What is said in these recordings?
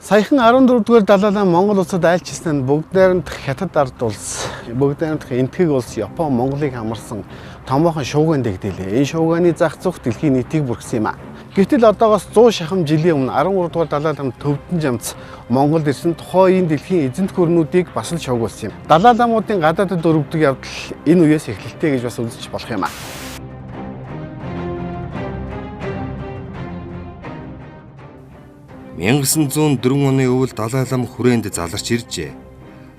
Саяхан 14-р Далай лам Монгол улсад айлчилсан бүгд найрамдах хятад ард улс, бүгд найрамдах энтгэг улс Япон Монголыг хамарсан томоохон шууган дэгдээлээ. Энэ шууганы зах зух дэлхийн нийтийг бүрхсэн юм а. Гэвтэл одоогоос 100 шахам жилийн өмнө 13-р Далай лам төвдөн жамц Монголд ирсэн тухайн дэлхийн эзэнт гүрнүүдийг бас л шуугуулсан юм. Далай ламуудын гадаадд өргөдөг явдал энэ үеэс эхэлтэй гэж бас үзэж болох юм а. 1904 оны өвөл Далай лам хүрээнд заларч иржээ.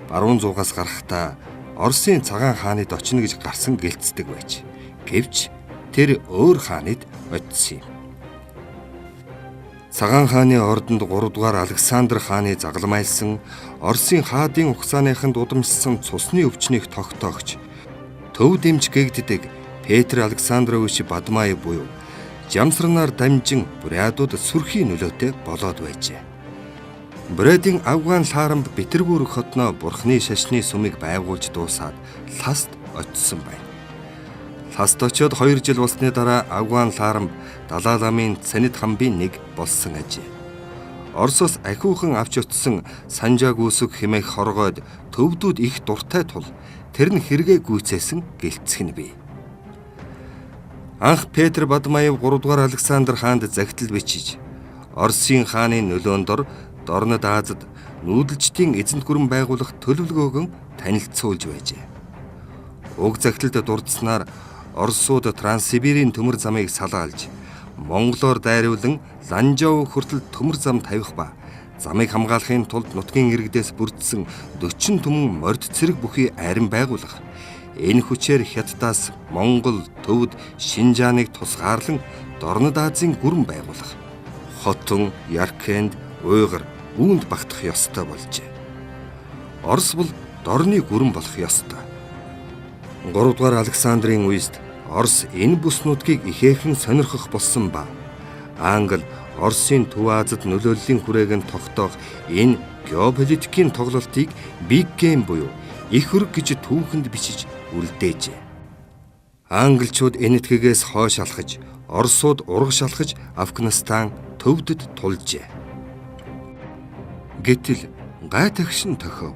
Баруун зуугаас гарахдаа Оросын цагаан хаанид очино гэж гарсан гэлцдэг байж. Гэвч тэр өөр хаанид очисон юм. Цагаан хааны ордонд 3 дугаар Александр хааны загламайлсан Оросын хаадын ухсааныханд удамшсан цусны өвчнийг тогтоогч төв дэмж гэгддэг Петр Александрович Бадмаев буюу Жамсранаар дамжин бурядууд сүрхийн нөлөөтэй болоод байжээ. Бурядын Афган Лаарамб Петербург хотноо бурхны шашны сүмийг байгуулж дуусаад Ласт очисон байна. Ласт очиод 2 жил болсны дараа Афган Лаарамб Далай ламын Цанид хамбын нэг болсон ажээ. Оросоос ахиухан авч утсан Санжааг үсэг хэмээх хоргойд төвдүүд их дуртай тул тэр нь хэрэгэ гүйцээсэн гэлцэх нь бий. Анх Петр Бадмаев 3 дугаар Александр хаанд загтал бичиж Оросын хааны нөлөөнд Дорнод Азад нүүдэлчдийн эзэнт гүрэн байгуулах төлөвлөгөөгөн танилцуулж байжээ. Уг загталд дурдсанаар Оросууд Транссибирийн төмөр замыг салаалж Монголоор дайруулан Ланжав хүртэл төмөр зам тавих ба замыг хамгаалахын тулд нутгийн иргэдээс бүрдсэн 40 түмэн морд цэрэг бүхий арин байгуулах. Энэ хүчээр Хятадаас Монгол, Төвд, Шинжааныг тусгаарлан Дорнод Азийн гүрэн байгуулах. Хотон, Яркэнд, Уйгар, үүнд багтах ёстой болжээ. Орос бол Дорны гүрэн болох ёстой. 3 дугаар Александрийн үеэст Орос энэ бүс нутгийг ихээхэн сонирхох болсон ба Англи Оросын Төв Азад нөлөөллийн хүрээг нь тогтоох энэ геополитикийн тоглолтыг Big Game буюу их хөрөг гэж түүхэнд бичиж үлдээжээ. Англичууд энэтхэгээс хойш алхаж, Оросууд ураг шалхаж Афганистан төвдөд тулжээ. Гэтэл гай тагшин тохиов.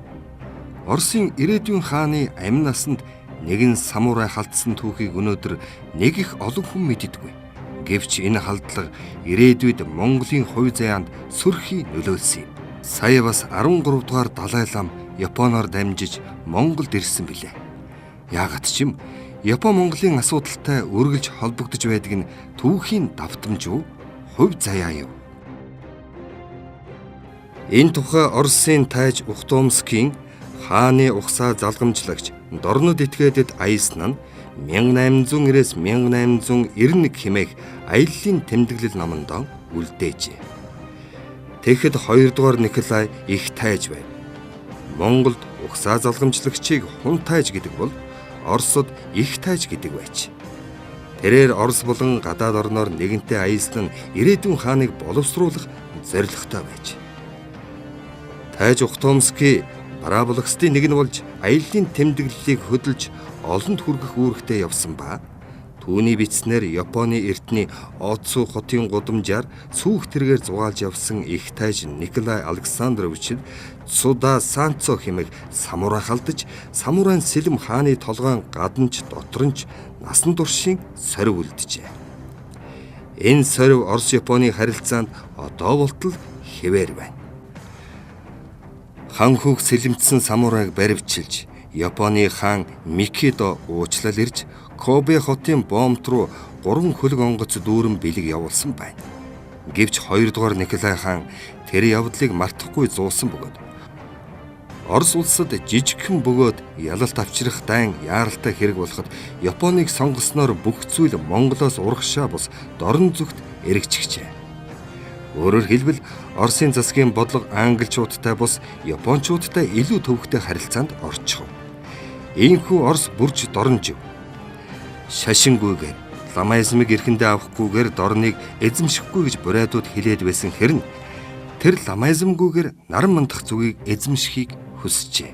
Оросын ирээдүйн хааны амь насанд нэгэн самурай халдсан түүхийг өнөөдөр нэг их олон хүн мэддэггүй. Гэвч энэ халдлага ирээдүйд Монголын хувь заяанд сүрхий нөлөөлсөн юм. Сая бас 13 дугаар Далай лам Японоор дамжиж Монголд ирсэн билээ. Яагаад ч юм Япон Монголын асуудалтай үргэлж холбогдож байдаг нь түүхийн давтамж юу, хувь заяа юу? Энэ тухай Оросын тайж Ухтомскийн хааны ухсаа залгамжлагч Дорнод этгээдэд аясан нь 1890-ээс 1891 хэмээх аяллаа тэмдэглэл номонд үлдээжээ. Тэгэхэд 2 дугаар Николай их тайж байна. Монголд ухсаа залгамжлагчийг хун тайж гэдэг бол Оросод их тайж гэдэг байж. Тэрээр Орос болон гадаад орноор нэгэнтээ аяслан ирээдүйн хааныг боловсруулах зорилготой байж. Тайж Ухтомский Бараблагстын нэг нь болж аяллаа тэмдэглэлийг хөдөлж олонд хүргэх үүрэгтэй явсан ба түүний бичснээр Японы эртний Оцу хотын гудамжаар сүүх тэргээр зугаалж явсан их тайж Николай Александрович Цуда Санцо хэмээх самурай халдаж самурайн сэлэм хааны толгойн гаданч дотронч насан туршийн сорив үлджээ. Энэ сорив Орос Японы харилцаанд одоо болтол хэвээр байна. Хан хүүг сэлэмтсэн самурайг баривчилж Японы хаан Микидо уучлал ирж Кобе хотын бомбт руу 3 хөлөг онгоц дүүрэн бэлэг явуулсан байна. Гэвч 2 дугаар Николай хаан тэр явдлыг мартахгүй зуусан бөгөөд Орос улсад жижигхэн бөгөөд ялалт авчрах дайн яаралтай хэрэг болоход Японыг сонгосноор бүх зүйл Монголоос урагшаа бус дорн зүгт эргэжчихжээ. Өөрөөр хэлбэл Оросын засгийн бодлого англичуудтай бус Япончуудтай илүү төвөгтэй харилцаанд орчихов. Ийхүү Орос бүрж дорнжив. Шашингүйгээр ламаизмыг эрхэндээ авахгүйгээр Дорныг эзэмшихгүй гэж бурайдууд хэлээд байсан хэрнэ тэр ламаизмгүйгээр наран мандах зүгийг эзэмшихийг хүсжээ.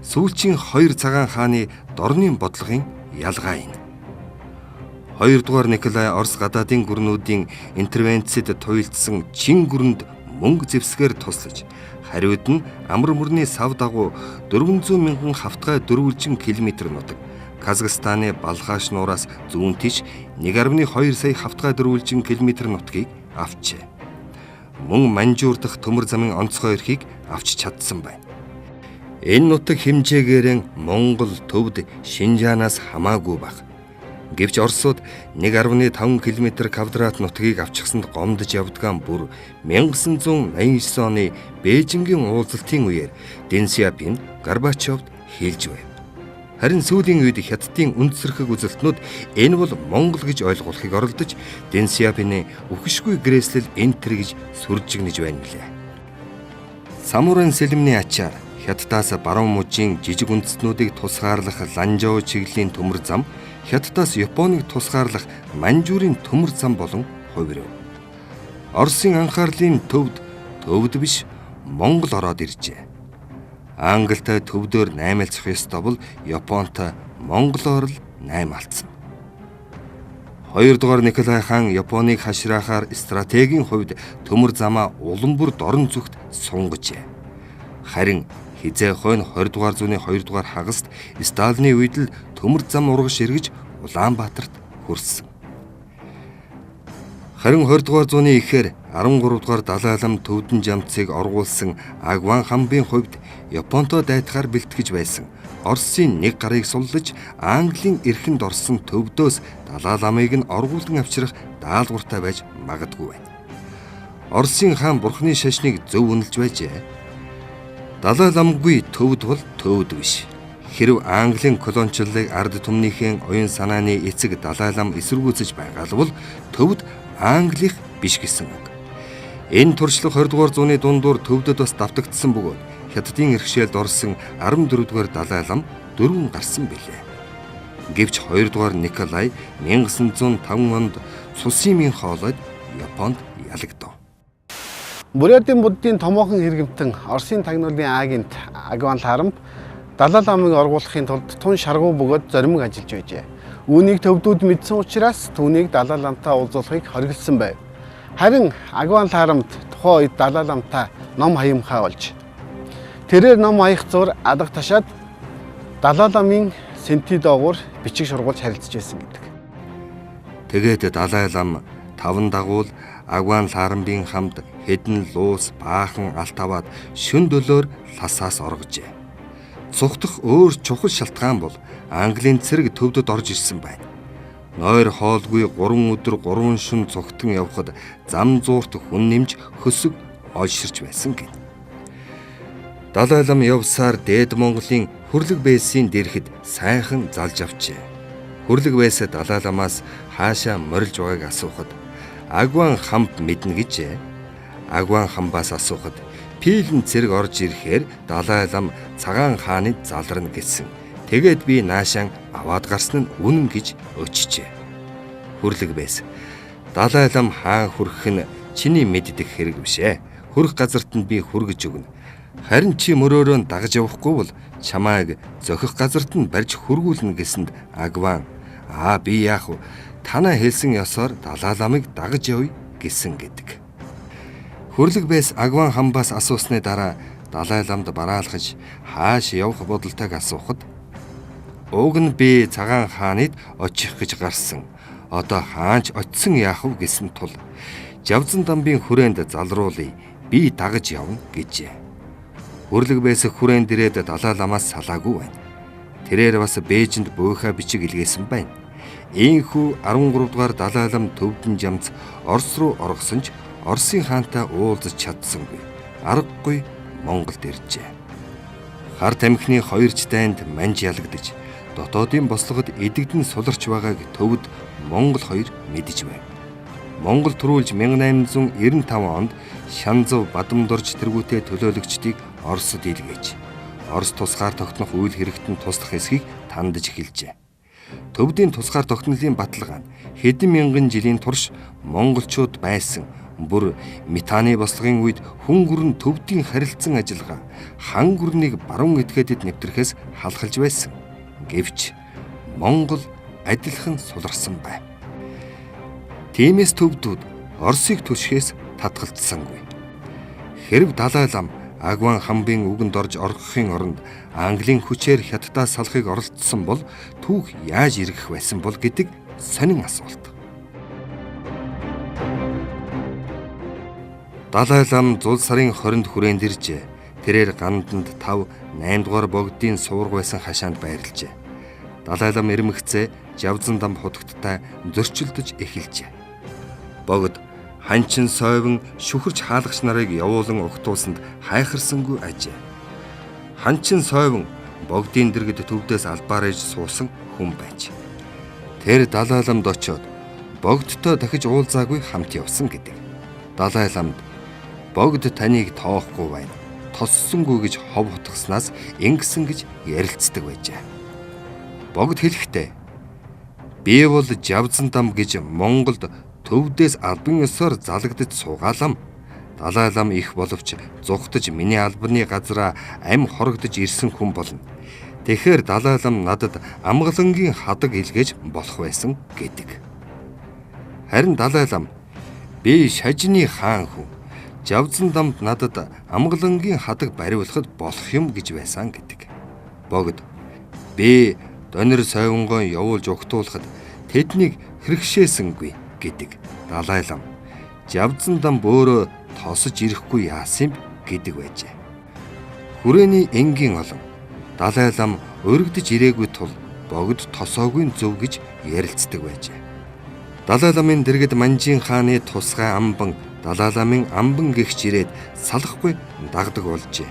Сүүлчийн 2 цагаан хааны Дорны бодлогын ялгаа энэ. 2 дугаар Николай Орос гадаадын гүрнүүдийн интервенцэд туйлдсан чин гүрэнд мөнгө зэвсгээр туслаж, хариуд нь амар мөрний сав дагуу 400 мянган хавтгай дөрвөлжин километр нутаг, Казахстаны Балхаш нуураас зүүн тийш 1.2 сая хавтгай дөрвөлжин километр нутгийг авчээ. Мөн Манжуур дахь төмөр замын онцгой эрхийг авч чадсан байна. Энэ нутаг хэмжээгээрэн Монгол төвд Шинжаанаас хамаагүй баг. Гэвч Оросууд 1.5 км квадрат нутгийг авчихсанд гомдож явдгаан бүр 1989 оны Бээжингийн уулзалтын үеэр Дэн Сяопин Горбачевд хэлж байв. Харин сүүлийн үед Хятадын үндсэрхэг үзэлтнүүд энэ бол Монгол гэж ойлгуулахыг оролдож Дэн Сяопины үхшгүй гэрээслэл энтэр гэж сүржигнэж байна билээ. Самурын сэлмний ачаар Хятадаас баруун мужийн жижиг үндэстнүүдийг тусгаарлах Ланжоу чиглэлийн төмөр зам, Хятадаас Японыг тусгаарлах Манжуурын төмөр зам болон хувирв. Оросын анхаарлын төвд биш Монгол ороод иржээ. Англитай төвдөр 8-aalцах ёстой бол Японтой Монголоор л 8 алдсан. 2 дугаар Николай хаан Японыг хашраахаар стратегийн хувьд төмөр замаа улам бүр дорн зүгт сунгажээ. Харин хизээ хойно 20 дугаар зууны 2 дугаар хагаст Сталины үед л төмөр зам ургаш эргэж Улаанбаатарт хүрсэн. Харин 20 дугаар зууны ихээр 13 дугаар Далай лам төвдөн жамцыг оргуулсан Агван хамбын хувьд Японтой дайтахаар бэлтгэж байсан Оросын нэг гарыг суллаж Английн эрхэнд орсон төвдөөс Далай ламыг нь оргуулдан авчрах даалгавартай байж магадгүй байна. Оросын хаан бурхны шашныг зөв үнэлж байжээ. Далай ламгүй төвд бол төвд биш. Хэрв Английн колоничлалыг ард түмнийхэн оюун санааны эцэг Далай лам эсэргүүцэж байгаа бол төвд Англих биш гэсэн үг. Энэ туршлага 20 дугаар зууны дундуур төвдөд бас давтагдсан бөгөөд Хятадын иргэшээлд орсон 14 дугаар Далай лам дөрвөн гарсан билээ. Гэвч 2 дугаар Николай 1905 онд Цусимын хоолойд Японд ялагдав. Бурятын буддын томоохон хэрэгэмтэн Оросын тагнуулын агент Агван харамб Далай ламыг оргуулахын тулд тун шаргуу бөгөөд зоримог ажиллаж байжээ. Үүнийг төвдүүд мэдсэн учраас түүнийг Далай ламтай уулзуулахыг хориглосон байв. Харин Агван харамбд тухайн үед Далай ламтай ном хаимхай болж тэрээр ном хаях зур алга ташаад Далай ламын сэнти доогуур бичиг сургуулж харилцаж байсан гэдэг. Тэгээд Далай лам 5 дагуул Агван харамбын хамт хэдэн луус баахан алт аваад шүн дөлөөр ласаас оргожээ. Цугтах өөр чухал шалтгаан бол Английн цэрэг төвдөд орж ирсэн байна. Нойр хоолгүй 3 өдөр 3 шөнө цугтан явхад зам зуурт хүн нэмж хөсөг олширч байсан гин. Далай лам явсаар Дээд Монголын Хүрлэг Бэйсийн дэрхэд сайхан залж авчээ. Хүрлэг Бэйс Далай ламаас хаашаа морилж байгааг асуухад Агван хамб мэднэ гэжээ. Агван хамбаас асуухад Пилэн цэрэг орж ирэхээр Далай лам цагаан хааныг залрна гэсэн. Тэгээд би наашаан аваад гарсан нь үнэн гэж өчжээ. Хүрлэг Бэйс Далай лам хаан хүрэх нь чиний мэддэх хэрэг биш ээ. Хүрэх газарт нь би хүргэж өгнө. Харин чи мөрөөрөө дагаж явахгүй бол чамайг зохих газарт нь барьж хүргүүлнэ гэсэнд Агван би яах вэ? Танаа хэлсэн ёсоор Далай ламыг дагаж явъя гэсэн гэдэг. Хүрлэг Бэйс Агван хамбаас асуусны дараа Далай ламд бараалхаж хааш явах бодолтойг асуухад уг нь би цагаан хааныг очих гэж гарсан. Одоо хаанч очисон яах вэ гэсэн тул Жавзан дамбын хүрээнд залруулъя. Би дагаж явна гэжээ. Хүрлэг Бэйс хүрээнд ирээд Далай ламаас салаагүй байна. Тэрээр бас Бээжинд буйхаа бичиг илгээсэн байна. Ийхүү 13 дугаар Далай лам төвдөн жамц Орос руу оргосон ч Оросын хаантай уулзаж чадсангүй. Аргагүй Монголд иржээ. Хар тамхины 2 дайнд манж ялагдаж дотоодын бослогод эдэгдэн суларч байгааг төвд Монгол 2 мэдэж байв. Монгол төрүүлж 1895 онд Шанзав Бадамдорж тэргүүтээ төлөөлөгчдийг Оросд илгээж Орос тусгаар тогтнох үйл хэрэгтэн туслах эсхийг тандж эхэлжээ. Төвдийн тусгаар тогтнолын баталгаа нь хэдэн мянган жилийн турш монголчууд байсан бүр Метаны бослогын үед хүн гүрэн төвдийн харилцан ажиллагаа хан гүрнийг баруун этгээдэд нэвтрэхээс халахалж байсан. Гэвч Монгол адилхан суларсан байв. Тиймээс төвдүүд Оросыг түшхээс татгалцсангүй. Хэрв Далай лам Агван хамбын үгэнд орж орохын оронд Английн хүчээр Хятадаас салахыг оролдсон бол түүх яаж иргэх байсан бол гэдэг сонин асуулт. Далай лам зул сарын 20-нд хүрээнд иржээ. Тэрээр ганданд 5-8 дугаар богдын суурга байсан хашаанд байрлажээ. Далай лам ирмэгцээ Жавзан дам худагттай зөрчилдөж эхэлжээ. Богд ханчин сойвон шүхэрч хаалгач нарыг явуулан огтуусанд хайхарсангүй ажээ. Ханчин сойвон богдын дэргэд төвдөөс албаар иж суусан хүн байж. Тэр Далай ламд очиод богдтой дахиж уулзаагүй хамт явсан гэдэг. Далай ламд богд таныг тоохгүй байна. Тоссонгүй гэж хов утгаснаас ингэсэн гэж ярилцдаг байжээ. Богд хэлэхдээ би бол Жавзан дам гэж Монголд төвдөөс албан ёсоор залгадж суугаалам. Далай лам их боловч зүхтэж миний албаны газараа ам хорогдож ирсэн хүн болно. Тэгэхээр Далай лам надад амгалангийн хадаг илгээж болох байсан гэдэг. Харин Далай лам би шажны хаан хүн. Жавзан дамд надад амгалангийн хадаг бариулахад болох юм гэж байсан гэдэг. Богд би донор сойвонгоо явуулж угтуулахад тэднийг хэрэгшээсэнгүй гэдэг. Далай лам Жавзан дам өөрөө тосож ирэхгүй яасан гэдэг байжээ. Хүрээний энгийн олон Далай лам өргөдөж ирээгүй тул богд тосоогүй зөв гэж ярилцдаг байжээ. Далай ламын дэргэд Манжин хааны тусгай амбан Далай ламын амбан гихч ирээд салахгүй дагдаг болжээ.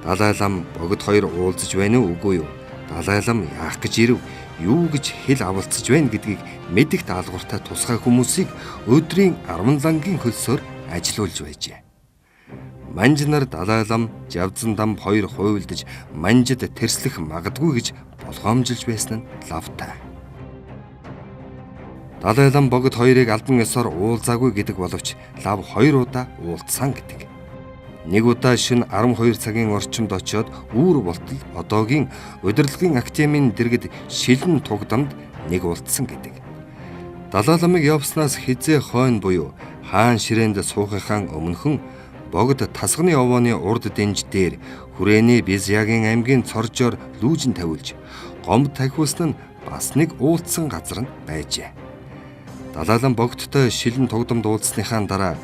Далай лам богд хоёр уулзаж байна уу үгүй юу? Далай лам яах гэж ирэв? Юу гэж хэл авалцаж байна гэдгийг мэдих даалгавартай тусгай хүмүүсийг өдрийн 10 лангийн хөлсөөр ажилуулж байжээ. Манжнаар Далай лам Жавзан дам хоёр хуйлдаж манжид тэрслэх магадгүй гэж болгоомжилж байсан нь лавтай. Далай лам богд хоёрыг албан ёсоор уулзаагүй гэдэг боловч лав 2 удаа уулзсан гэдэг. Нэг удаа шөнө 12 цагийн орчимд очиод үүр болтол одоогийн удирдлагын академийн дэргэд шилэн тугдамд нэг уулзсан гэдэг. Далай ламыг явснаас хизээ хойно буюу хаан ширээнд суухынхаа өмнөхөн богд тасганы овооны урд дэнж дээр хүрээний Бизягийн аймгийн цоржоор лүүжин тавиулж гомд тахиулсан нь бас нэг уулзсан газар нь байжээ. Далай лам богдтой шилэн тугдамд уулзсныхаа дараа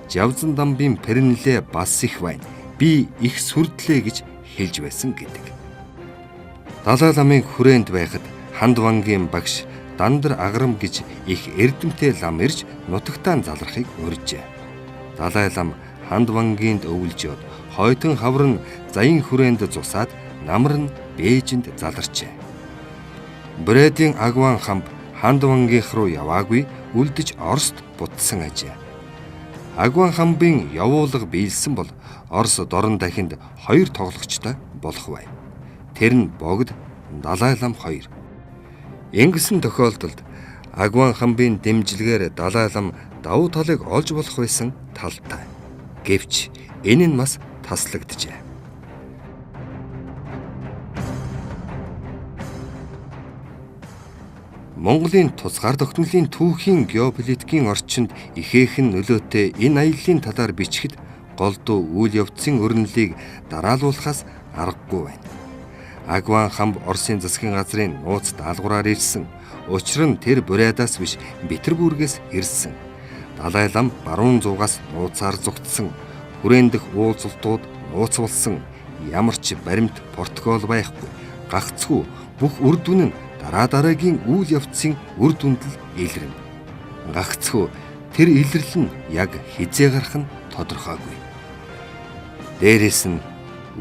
Жавзан дамбын пэрнэлээ бас их байна. Би их сүрдлээ гэж хэлж байсан гэдэг. Далай ламын хүрээнд байхад Хандвангийн багш Дандар Агарам гэж их эрдэмтэй лам ирж нутагтаа залрахыг урьжээ. Далай лам Хандвангийнд өвлжөөд хойтон хаврын заян хүрээнд зусаад намар нь Бээжинд заларчээ. Брэдийн Агван хамб Хандвангийнх руу яваагүй үлдэж Оросд бутсан ажээ. Агван хамбын явуулга биелсэн бол Орос дорн дахинд 2 тоглогчтой болох бай. Тэр нь богд Далай лам 2. Ингэсэн тохиолдолд Агван хамбын дэмжлэгээр Далай лам давуу талыг олж болох байсан талтай. Гэвч энэ нь бас таслагджээ. Монголын тусгаар тогтнолын түүхийн геополитикийн орчинд ихээхэн нөлөөтэй энэ аяллаа талаар бичихэд голдуу үйл явдсын өрнөлийг дараалуулахаас аргагүй байна. Агван хамб Оросын засгийн газрын нууц даалгавраар ирсэн. Учир нь тэр Бурядаас биш Петербургээс ирсэн. Далай лам баруун зуугаас нууцаар зүгтсэн. Хүрээн дэх уулзалтууд нууц болсон. Ямар ч баримт протокол байхгүй. Гагцхүү бүх үр дүн нь дараагийн үйл явдсын үр дүнд л илэрнэ. Гагцхүү тэр илэрлэл нь яг хизээ гарах нь тодорхойгүй. Дээрээс нь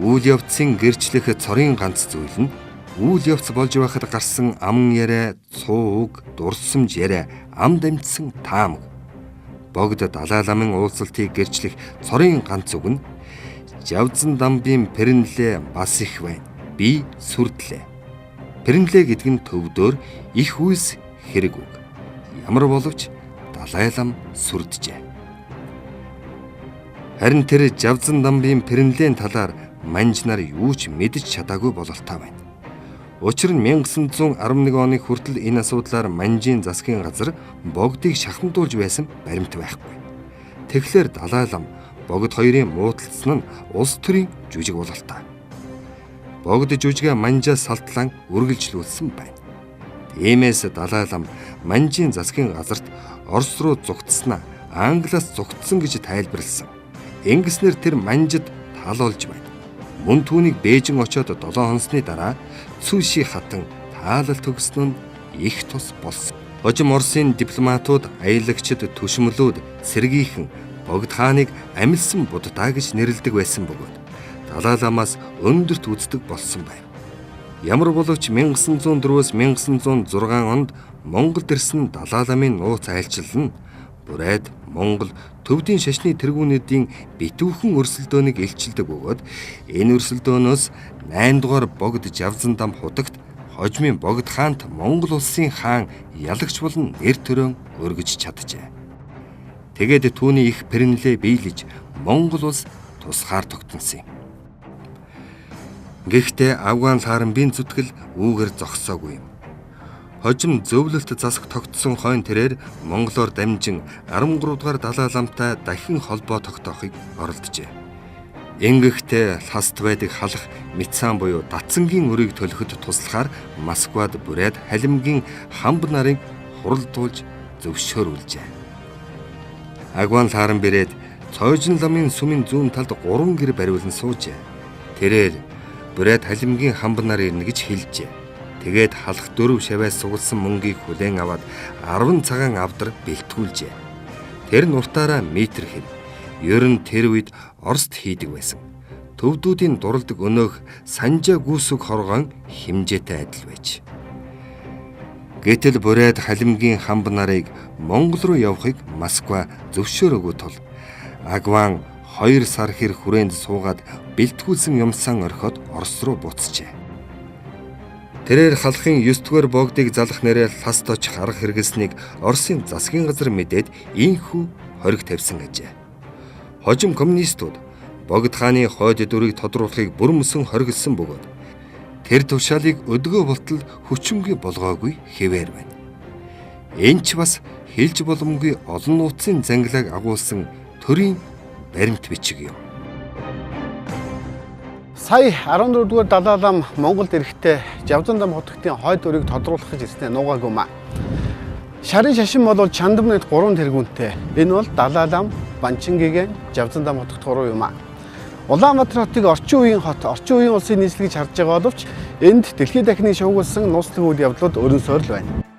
үйл явдсын гэрчлэх цорын ганц зүйл нь үйл явц болж байхад гарсан ам яриа, цууг, дурсамж яриа, ам дамжсан таамаг. Богд Далай ламын уулзалтыг гэрчлэх цорын ганц үг нь Жавзан дамбын пэрнэлээ бас их байна. Би сүрдлээ. Пэрнэлээ гэдэг нь төвдөр их үйлс хэрэг үг. Ямар боловч Далай лам сүрджээ. Харин тэр Жавзан дамбын пэрнэлийн талаар манжнаар юу ч мэдж чадаагүй бололтой байна. Учир нь 1911 оны хүртэл энэ асуудлаар Манжийн засгийн газар богдыг шахамдуулж байсан баримт байхгүй. Тэгэхээр Далай лам богд хоёрын муудалцсан нь улс төрийн жүжиг бололтой. Богд жүжигээ манжаа салтлан үргэлжлүүлсэн байна. Тиймээс Далай лам манжийн засгийн газарт Орос руу зугтснаа Англиас зугтсан гэж тайлбарлсан. Ингэснээр тэр манжид таалуулж байна. Мөн түүнийг Бээжин очоод 7 хоносны дараа Цүши хатан таалал төгснө нь их тус болсон. Хожим Оросын дипломатууд, аялагчид, түшмлүүд сэргийхэн богд хааныг амилсан буддаа гэж нэрлэдэг байсан бөгөөд Далай ламаас өндөрт үздэг болсон байна. Ямар боловч 1904-өөс 1906 онд Монголд ирсэн Далай ламын нууц айлчлал нь бүрээд Монгол төвдийн шашны тэргүүнүүдийн битүүхэн өрсөлдөөнийг илчилдэг бөгөөд энэ өрсөлдөөнөөс 8 дугаар богд Жавзандам худагт хожмын богд хаант Монгол улсын хаан ялагч болон нэр төрөө өргөж чаджээ. Тэгээд түүний их пэрнэлээ биелэж Монгол улс тусгаар тогтносон юм. Гэхдээ Афган Лааранбийн зүтгэл үүгээр зогсоогүй юм. Хожим зөвлөлт засаг тогтсон хойно тэрээр Монголоор дамжин 13 дугаар Далай ламтай дахин холбоо тогтоохыг оролджээ. Ингэхдээ ласт байдаг халах Мицан буюу Датсангийн өрийг төлөхөд туслахаар Москвад бүрээд халимгийн хамб нарыг хуралдуулж зөвшөөрүүлжээ. Афган Лааранби ирээд Цоожин ламын сүмийн зүүн талд 3 гэр бариулан суужээ. Тэрээр бүрээд халимгийн хамб нар ирнэ гэж хэлжээ. Тэгээд халах 4 шавьяас сугалсан мөнгийг хүлээн аваад 10 цагаан авдар бэлтгүүлжээ. Тэр нуртаараа метр хэв. Ер нь тэр үед Оросд хийдэг байсан. Төвдүүдийн дуралдаг өнөөх санжаа гүйсэг хоргоон химжээтэй адил байж. Гэтэл бүрээд халимгийн хамб нарыг Монгол руу явахыг Москва зөвшөөрөөгүй тул Афган 2 сар хэр хүрээнд суугаад бэлтгүүлсэн юмсан орхиод Орос руу буцжээ. Тэрээр халахын 9 дугаар богдыг залах нэрээр ласт очих арга хэрэгэлснийг Оросын засгийн газар мэдээд ийхүү хориг тавьсан гэжээ. Хожим коммунистууд богд хааны хойд дүрийг тодруулахыг бүр мөсөн хоригдсан бөгөөд тэр тушаалыг өдгөө болтол хүчингүй болгоогүй хэвээр байна. Энэ ч бас хэлж боломгүй олон нууцын зангилааг агуулсан төрийн баримт бичиг юм. Сая 14 дугаар Далай лам Монголд ирэхдээ Жавзандам хотын хойд өрийг тодруулах гэж ирснээр нуугаагүй маа. Шарын шашин бол Чандамнад 3 тэргүүнтэй. Энэ бол Далай лам, Банчингигийн Жавзандам хотод 3 юм аа. Улаанбаатар хотыг орчин үеийн хот, орчин үеийн улсын нийслэл гэж харж байгаа боловч энд дэлхийн дахныг шуугуулсан нууцлаг үйл явдлууд өрнөсөөр л байна.